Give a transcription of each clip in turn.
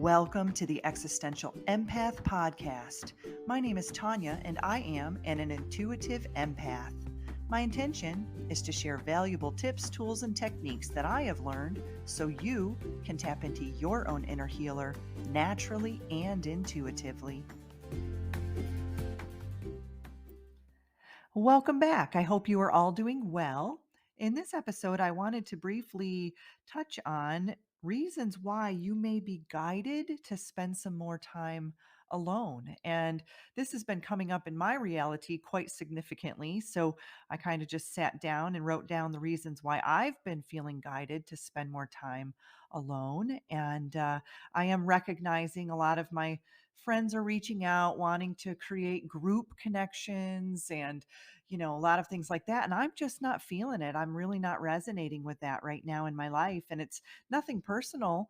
Welcome to the Existential Empath Podcast. My name is Tanya, and I am an intuitive empath. My intention is to share valuable tips, tools, and techniques that I have learned so you can tap into your own inner healer naturally and intuitively. Welcome back. I hope you are all doing well. In this episode, I wanted to briefly touch on reasons why you may be guided to spend some more time alone. And this has been coming up in my reality quite significantly. So I kind of just sat down and wrote down the reasons why I've been feeling guided to spend more time alone. And I am recognizing a lot of my friends are reaching out, wanting to create group connections and a lot of things like that. And I'm just not feeling it. I'm really not resonating with that right now in my life. And it's nothing personal,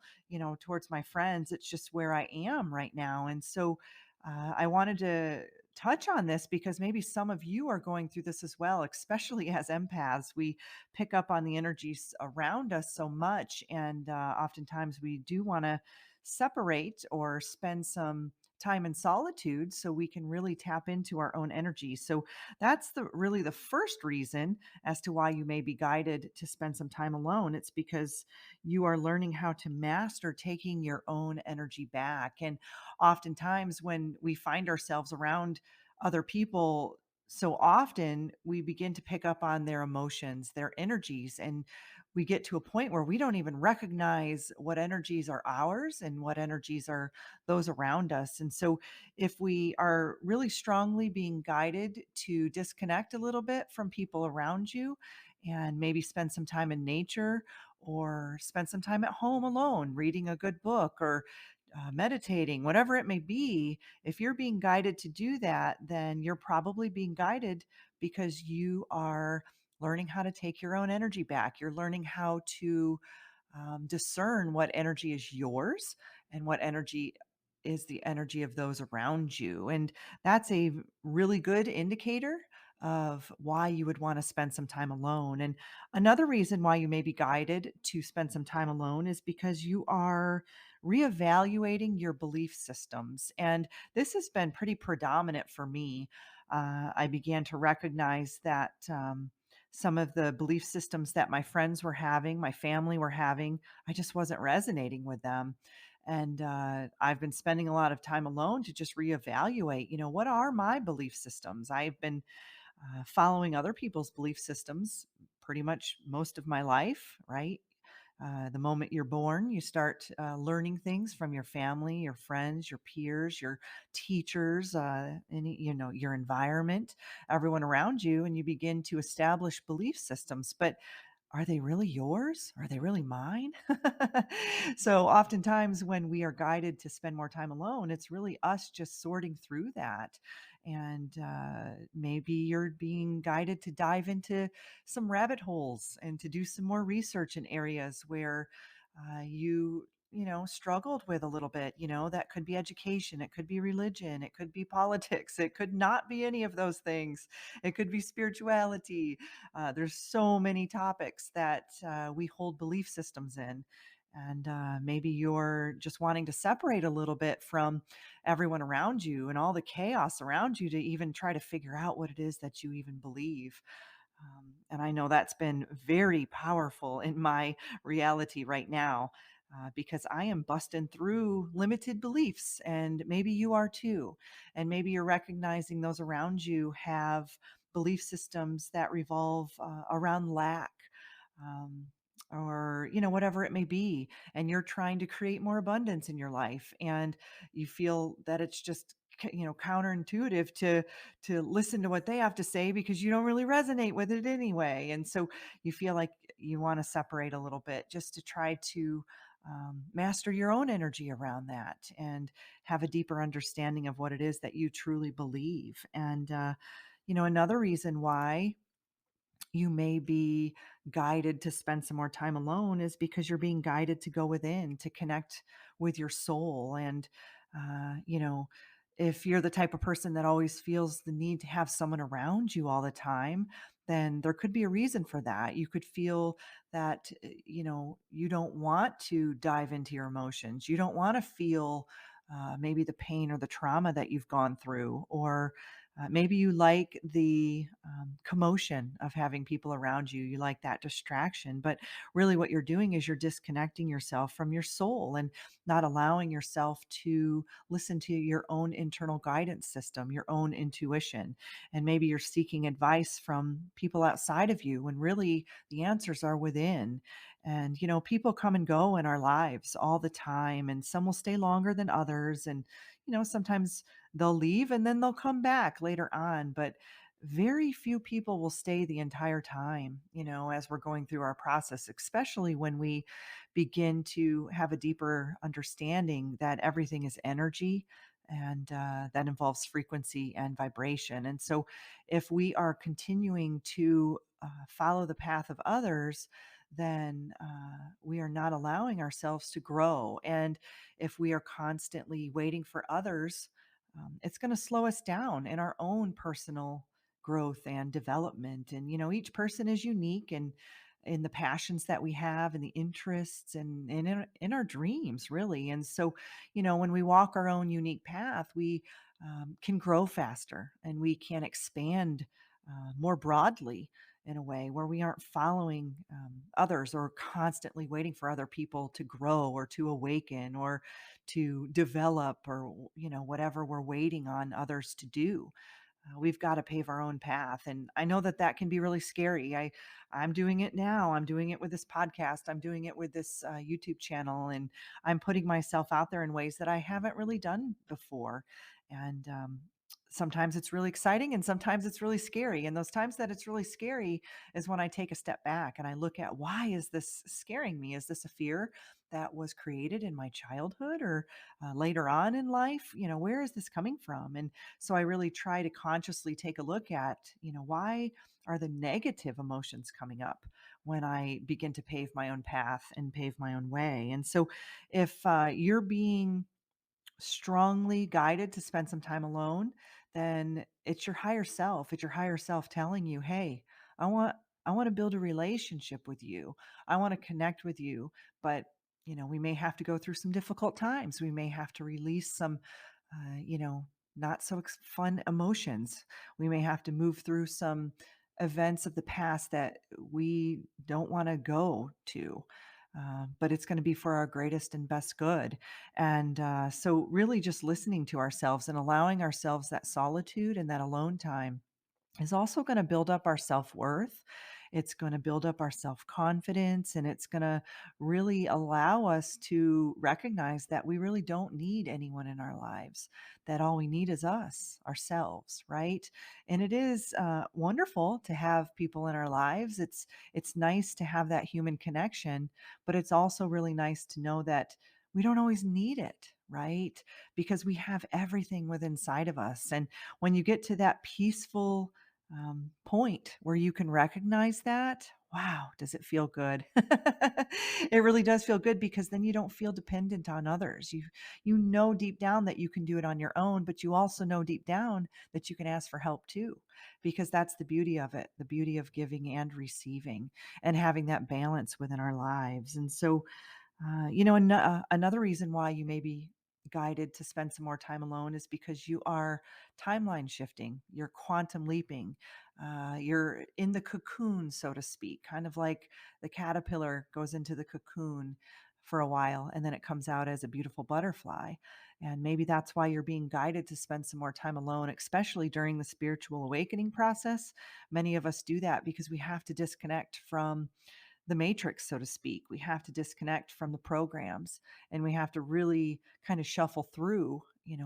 towards my friends. It's just where I am right now. And so I wanted to touch on this because maybe some of you are going through this as well, especially as empaths. We pick up on the energies around us so much. And oftentimes we do want to separate or spend some time in solitude so we can really tap into our own energy. So that's really the first reason as to why you may be guided to spend some time alone. It's because you are learning how to master taking your own energy back. And oftentimes when we find ourselves around other people, so often we begin to pick up on their emotions, their energies, and we get to a point where we don't even recognize what energies are ours and what energies are those around us. And so if we are really strongly being guided to disconnect a little bit from people around you and maybe spend some time in nature or spend some time at home alone, reading a good book or meditating, whatever it may be, if you're being guided to do that, then you're probably being guided because you are learning how to take your own energy back. You're learning how to discern what energy is yours and what energy is the energy of those around you. And that's a really good indicator of why you would want to spend some time alone. And another reason why you may be guided to spend some time alone is because you are reevaluating your belief systems. And this has been pretty predominant for me. I began to recognize that. Some of the belief systems that my friends were having, my family were having, I just wasn't resonating with them. And I've been spending a lot of time alone to just reevaluate, what are my belief systems? I've been following other people's belief systems pretty much most of my life, right? The moment you're born, you start learning things from your family, your friends, your peers, your teachers, your environment, everyone around you, and you begin to establish belief systems. But are they really yours? Are they really mine? So oftentimes when we are guided to spend more time alone, it's really us just sorting through that. And maybe you're being guided to dive into some rabbit holes and to do some more research in areas where you struggled with a little bit. That could be education, it could be religion, it could be politics, it could not be any of those things, it could be spirituality. There's so many topics that we hold belief systems in. And maybe you're just wanting to separate a little bit from everyone around you and all the chaos around you to even try to figure out what it is that you even believe. And I know that's been very powerful in my reality right now because I am busting through limited beliefs, and maybe you are too. And maybe you're recognizing those around you have belief systems that revolve around lack. Um, or whatever it may be, and you're trying to create more abundance in your life, and you feel that it's just counterintuitive to listen to what they have to say because you don't really resonate with it anyway. And so you feel like you want to separate a little bit just to try to master your own energy around that and have a deeper understanding of what it is that you truly believe. And, another reason why you may be guided to spend some more time alone is because you're being guided to go within, to connect with your soul. And, if you're the type of person that always feels the need to have someone around you all the time, then there could be a reason for that. You could feel that, you don't want to dive into your emotions. You don't want to feel maybe the pain or the trauma that you've gone through, or maybe you like the commotion of having people around you. You like that distraction. But really, what you're doing is you're disconnecting yourself from your soul and not allowing yourself to listen to your own internal guidance system, your own intuition. And maybe you're seeking advice from people outside of you when really the answers are within. And, people come and go in our lives all the time, and some will stay longer than others. And, sometimes they'll leave and then they'll come back later on. But very few people will stay the entire time, as we're going through our process, especially when we begin to have a deeper understanding that everything is energy, and that involves frequency and vibration. And so, if we are continuing to follow the path of others, then we are not allowing ourselves to grow. And if we are constantly waiting for others, it's going to slow us down in our own personal growth and development. And, each person is unique, and in the passions that we have and the interests, and in our dreams, really. And so, when we walk our own unique path, we can grow faster, and we can expand more broadly in a way where we aren't following others, or constantly waiting for other people to grow or to awaken or to develop, or whatever we're waiting on others to do. We've got to pave our own path. And I know that that can be really scary. I'm doing it now. I'm doing it with this podcast. I'm doing it with this YouTube channel, and I'm putting myself out there in ways that I haven't really done before. And sometimes it's really exciting, and sometimes it's really scary. And those times that it's really scary is when I take a step back and I look at, why is this scaring me? Is this a fear that was created in my childhood, or later on in life? Where is this coming from? And so I really try to consciously take a look at, why are the negative emotions coming up when I begin to pave my own path and pave my own way? And so, if you're being strongly guided to spend some time alone, then it's your higher self. It's your higher self telling you, "Hey, I want I want to build a relationship with you. I want to connect with you, but we may have to go through some difficult times. We may have to release some uh, you know, not so fun emotions. We may have to move through some events of the past that we don't want to go to." But it's going to be for our greatest and best good. And so, really, just listening to ourselves and allowing ourselves that solitude and that alone time is also going to build up our self worth. It's going to build up our self confidence, and it's going to really allow us to recognize that we really don't need anyone in our lives, that all we need is us, ourselves, right? And it is wonderful to have people in our lives. It's nice to have that human connection, but it's also really nice to know that we don't always need it, right? Because we have everything within inside of us. And when you get to that peaceful point where you can recognize that, wow, does it feel good? It really does feel good, because then you don't feel dependent on others. You know deep down that you can do it on your own, but you also know deep down that you can ask for help too, because that's the beauty of it, the beauty of giving and receiving, and having that balance within our lives. And so, another reason why you may be guided to spend some more time alone is because you are timeline shifting, you're quantum leaping, you're in the cocoon, so to speak, kind of like the caterpillar goes into the cocoon for a while and then it comes out as a beautiful butterfly. And maybe that's why you're being guided to spend some more time alone, especially during the spiritual awakening process. Many of us do that because we have to disconnect from the matrix, so to speak. We have to disconnect from the programs, and we have to really kind of shuffle through,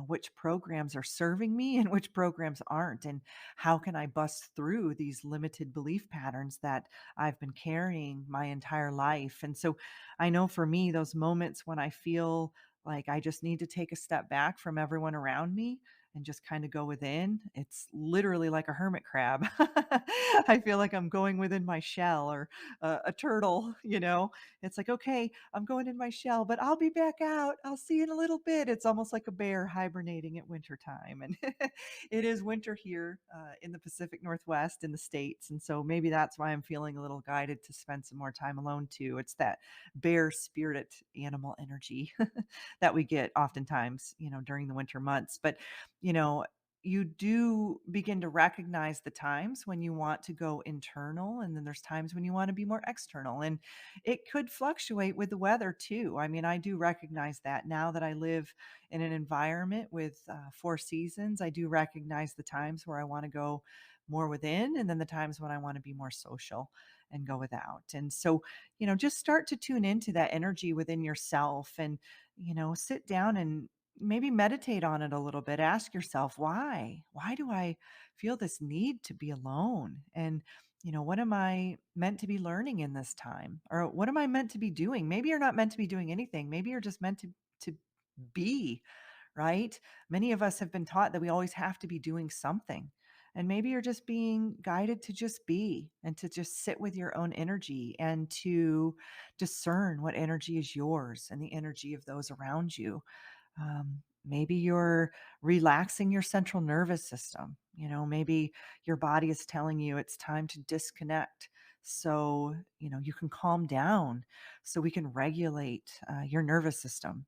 which programs are serving me and which programs aren't. And how can I bust through these limited belief patterns that I've been carrying my entire life? And so I know for me, those moments when I feel like I just need to take a step back from everyone around me and just kind of go within, it's literally like a hermit crab. I feel like I'm going within my shell, or a turtle, you know? It's like, okay, I'm going in my shell, but I'll be back out. I'll see you in a little bit. It's almost like a bear hibernating at winter time. And it is winter here in the Pacific Northwest in the States. And so maybe that's why I'm feeling a little guided to spend some more time alone too. It's that bear spirit animal energy that we get oftentimes, during the winter months. But, you know, you do begin to recognize the times when you want to go internal, and then there's times when you want to be more external. And it could fluctuate with the weather too. I mean, I do recognize that now that I live in an environment with four seasons. I do recognize the times where I want to go more within, and then the times when I want to be more social and go without. And so, just start to tune into that energy within yourself, and, sit down and maybe meditate on it a little bit. Ask yourself, why? Why do I feel this need to be alone? And, what am I meant to be learning in this time? Or what am I meant to be doing? Maybe you're not meant to be doing anything. Maybe you're just meant to be, right? Many of us have been taught that we always have to be doing something. And maybe you're just being guided to just be, and to just sit with your own energy, and to discern what energy is yours and the energy of those around you. Maybe you're relaxing your central nervous system. Maybe your body is telling you it's time to disconnect. So, you can calm down, so we can regulate your nervous system.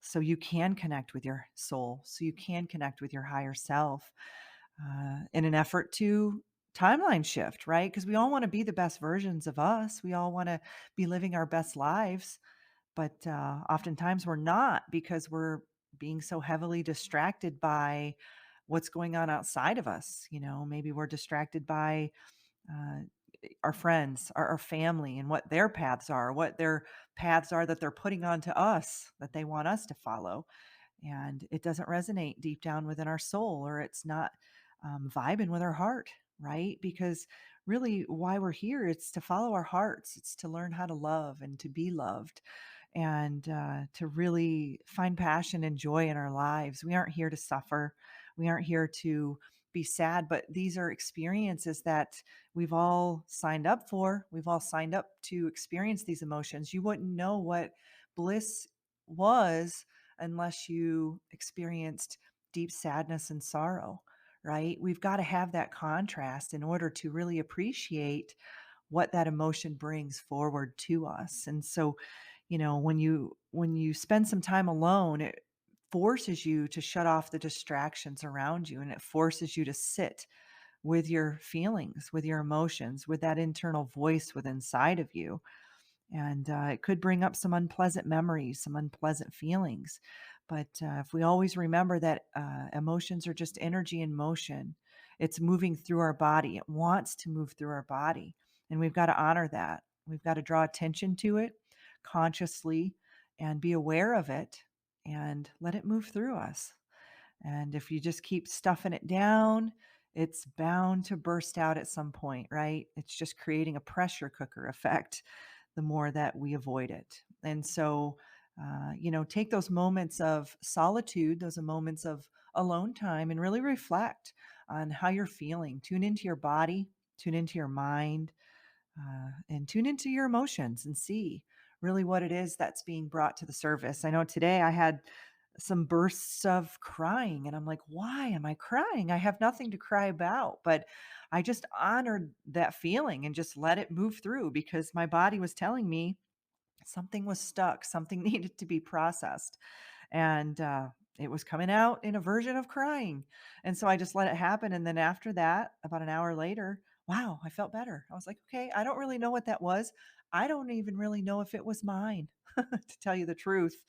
So you can connect with your soul, so you can connect with your higher self in an effort to timeline shift, right? Because we all want to be the best versions of us. We all want to be living our best lives, but oftentimes we're not, because we're being so heavily distracted by what's going on outside of us. Maybe we're distracted by uh, our friends, our family, and what their paths are, what their paths are that they're putting onto us that they want us to follow. And it doesn't resonate deep down within our soul, or it's not vibing with our heart, right? Because really, why we're here, it's to follow our hearts, it's to learn how to love and to be loved, and to really find passion and joy in our lives. We aren't here to suffer. We aren't here to be sad, but these are experiences that we've all signed up for. We've all signed up to experience these emotions. You wouldn't know what bliss was unless you experienced deep sadness and sorrow, right? We've got to have that contrast in order to really appreciate what that emotion brings forward to us. And so, when you spend some time alone, it forces you to shut off the distractions around you, and it forces you to sit with your feelings, with your emotions, with that internal voice within inside of you. And it could bring up some unpleasant memories, some unpleasant feelings. But if we always remember that emotions are just energy in motion, it's moving through our body. It wants to move through our body. And we've got to honor that. We've got to draw attention to it consciously and be aware of it, and let it move through us. And if you just keep stuffing it down, it's bound to burst out at some point, right? It's just creating a pressure cooker effect the more that we avoid it. And so, take those moments of solitude, those moments of alone time, and really reflect on how you're feeling. Tune into your body, tune into your mind, and tune into your emotions, and see really what it is that's being brought to the surface. I know today I had some bursts of crying, and I'm like, why am I crying? I have nothing to cry about. But I just honored that feeling and just let it move through, because my body was telling me something was stuck, something needed to be processed. And it was coming out in a version of crying. And so I just let it happen. And then after that, about an hour later, wow, I felt better. I was like, okay, I don't really know what that was. I don't even really know if it was mine, to tell you the truth,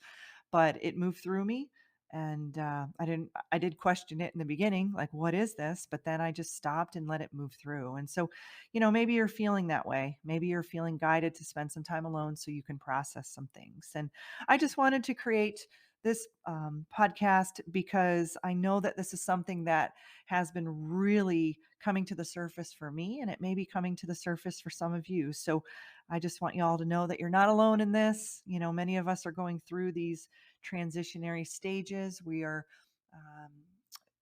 but it moved through me. And I did question it in the beginning, like, what is this? But then I just stopped and let it move through. And so, maybe you're feeling that way. Maybe you're feeling guided to spend some time alone so you can process some things. And I just wanted to create this podcast because I know that this is something that has been really coming to the surface for me, and it may be coming to the surface for some of you. So I just want you all to know that you're not alone in this. Many of us are going through these transitionary stages. We are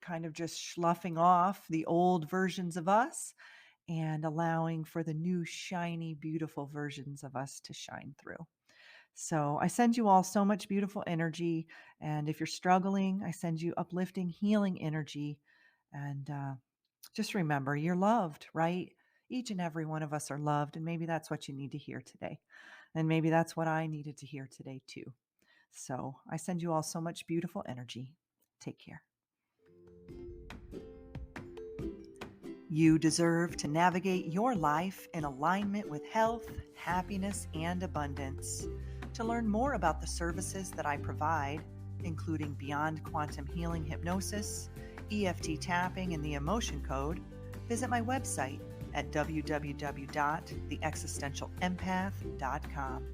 kind of just sloughing off the old versions of us and allowing for the new, shiny, beautiful versions of us to shine through. So I send you all so much beautiful energy. And if you're struggling, I send you uplifting, healing energy. And just remember, you're loved, right? Each and every one of us are loved. And maybe that's what you need to hear today. And maybe that's what I needed to hear today, too. So I send you all so much beautiful energy. Take care. You deserve to navigate your life in alignment with health, happiness, and abundance. To learn more about the services that I provide, including Beyond Quantum Healing Hypnosis, EFT tapping, and the Emotion Code, visit my website at www.theexistentialempath.com.